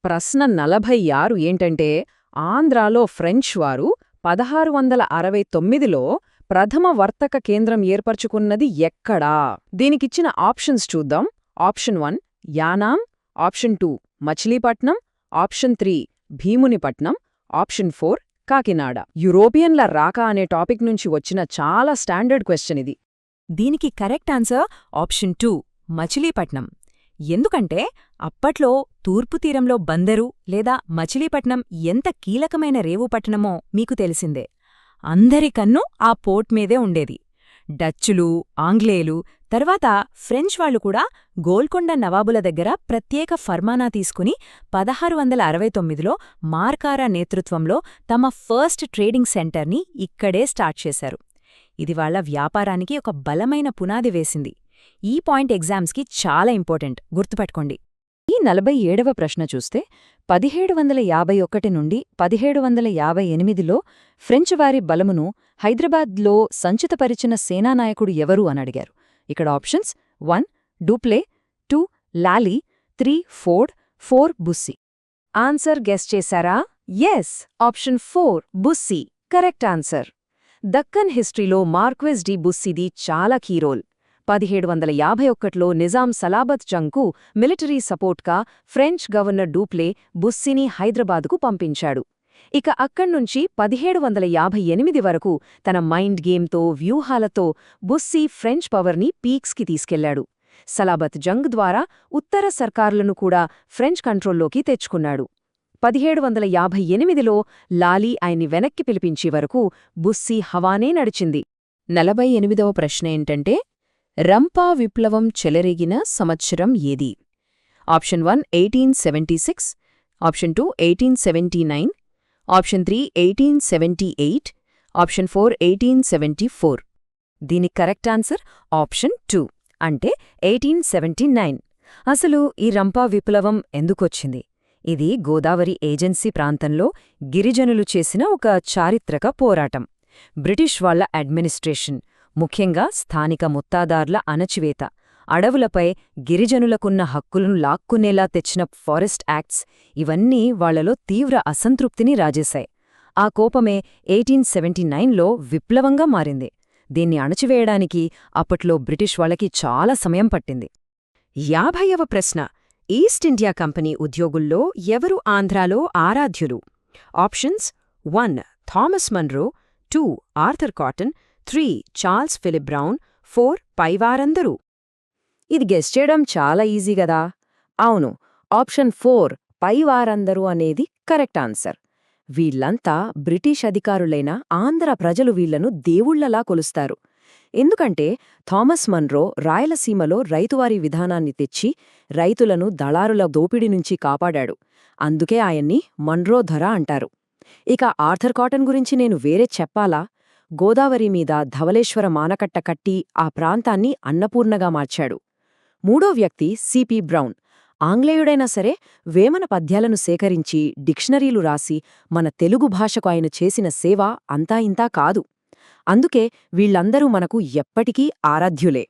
ప్రశ్న 46 ఏంటంటే, ఆంధ్రాలో ఫ్రెంచ్ వారు 1669లో ప్రథమ వర్తక కేంద్రం ఏర్పరచుకున్నది ఎక్కడా? దీనికిచ్చిన ఆప్షన్స్ చూద్దాం. Option 1 Yanam, option 2 Machilipatnam, option 3 Bheemunipatnam, option 4 Kakinada. యూరోపియన్ల రాక అనే టాపిక్ నుంచి వచ్చిన చాలా స్టాండర్డ్ క్వశ్చన్ ఇది. దీనికి కరెక్ట్ ఆన్సర్ ఆప్షన్ 2 మచిలీపట్నం. ఎందుకంటే అప్పట్లో తూర్పు తీరంలో బందరు లేదా మచిలీపట్నం ఎంత కీలకమైన రేవు పట్టణమో మీకు తెలిసిందే. అందరి కన్ను ఆ పోర్ట్ మీదే ఉండేది. డచ్చులు, ఆంగ్లేయులు, తర్వాత ఫ్రెంచ్ వాళ్లు కూడా గోల్కొండ నవాబుల దగ్గర ప్రత్యేక ఫర్మానా తీసుకుని 1669లో మార్కారా నేతృత్వంలో తమ ఫస్ట్ ట్రేడింగ్ సెంటర్ని ఇక్కడే స్టార్ట్ చేశారు. ఇది వాళ్ల వ్యాపారానికి ఒక బలమైన పునాది వేసింది. ఈ పాయింట్ ఎగ్జామ్స్కి చాలా ఇంపార్టెంట్, గుర్తుపెట్టుకోండి. ఈ 47వ ప్రశ్న చూస్తే 1751 నుండి 1758లో ఫ్రెంచ్ వారి బలమును హైదరాబాద్లో సంచితపరిచిన సేనానాయకుడు ఎవరు అని అడిగారు. ఇక్కడ options 1 డూప్లే, 2 Lally, 3 Ford, 4 Bussy. Answer guess చేశారా? Yes, option 4 Bussy correct answer. Deccan హిస్టరీలో మార్క్వెస్ డి బుస్సీది చాలా కీ రోల్. 1751లో నిజాం సలాబత్ జంగ్కు మిలిటరీ సపోర్ట్గా ఫ్రెంచ్ గవర్నర్ డూప్లే బుస్సీని హైదరాబాదుకు పంపించాడు. ఇక అక్కడ్నుంచి 1758 వరకు తన మైండ్ గేమ్తో, వ్యూహాలతో బుస్సీ ఫ్రెంచ్ పవర్ని పీక్స్కి తీసుకెళ్లాడు. సలాబత్ జంగ్ ద్వారా ఉత్తర సర్కార్లను కూడా ఫ్రెంచ్ కంట్రోల్లోకి తెచ్చుకున్నాడు. 1758లో లాలీ ఆయన్ని వెనక్కి పిలిపించే వరకు బుస్సీ హవానే నడిచింది. 48వ ప్రశ్న ఏంటంటే, రంపా విప్లవం చెలరేగిన సంవత్సరం ఏది? Option 1 1876, option 2 1879, option 3 1878, option 4 1874. దీని కరెక్ట్ ఆన్సర్ ఆప్షన్ 2 అంటే 1879. అసలు ఈ రంపా విప్లవం ఎందుకొచ్చింది? ఇది గోదావరి ఏజెన్సీ ప్రాంతంలో గిరిజనులు చేసిన ఒక చారిత్రక పోరాటం. బ్రిటిష్ వాళ్ల అడ్మినిస్ట్రేషన్, ముఖ్యంగా స్థానిక ముత్తాదార్ల అణచివేత, అడవులపై గిరిజనులకున్న హక్కులను లాక్కునేలా తెచ్చిన ఫారెస్ట్ యాక్ట్స్ ఇవన్నీ వాళ్లలో తీవ్ర అసంతృప్తిని రాజేశాయి. ఆ కోపమే 1879లో విప్లవంగా మారింది. దీన్ని అణచివేయడానికి అప్పట్లో బ్రిటిష్ వాళ్లకి చాలా సమయం పట్టింది. 50వ ప్రశ్న, ఈస్ట్ ఇండియా కంపెనీ ఉద్యోగుల్లో ఎవరు ఆంధ్రాలో ఆరాధ్యులు? Options 1 Thomas Munro, 2 Arthur Cotton, 3 Charles Philip Brown, 4 పైవారందరూ. ఇది గెస్ చేయడం చాలా ఈజీ గదా? అవును, ఆప్షన్ 4 పైవారందరూ అనేది కరెక్ట్ ఆన్సర్. వీళ్లంతా బ్రిటిష్ అధికారులైన ఆంధ్ర ప్రజలు వీళ్లను దేవుళ్లలా కొలుస్తారు. ఎందుకంటే థామస్ మన్రో రాయలసీమలో రైతువారీ విధానాన్ని తెచ్చి రైతులను దళారుల దోపిడీ నుంచి కాపాడాడు. అందుకే ఆయన్ని మన్రో ధర అంటారు. ఇక ఆర్థర్ కాటన్ గురించి నేను వేరే చెప్పాలా? గోదావరి మీద ధవళేశ్వర మానకట్ట కట్టి ఆ ప్రాంతాన్ని అన్నపూర్ణగా మార్చాడు. మూడో వ్యక్తి సిపి బ్రౌన్. ఆంగ్లేయుడైనా సరే వేమన పద్యాలను సేకరించి డిక్షనరీలు రాసి మన తెలుగు భాషకు ఆయన చేసిన సేవ అంతా ఇంతా కాదు. అందుకే వీళ్లందరూ మనకు ఎప్పటికీ ఆరాధ్యులే.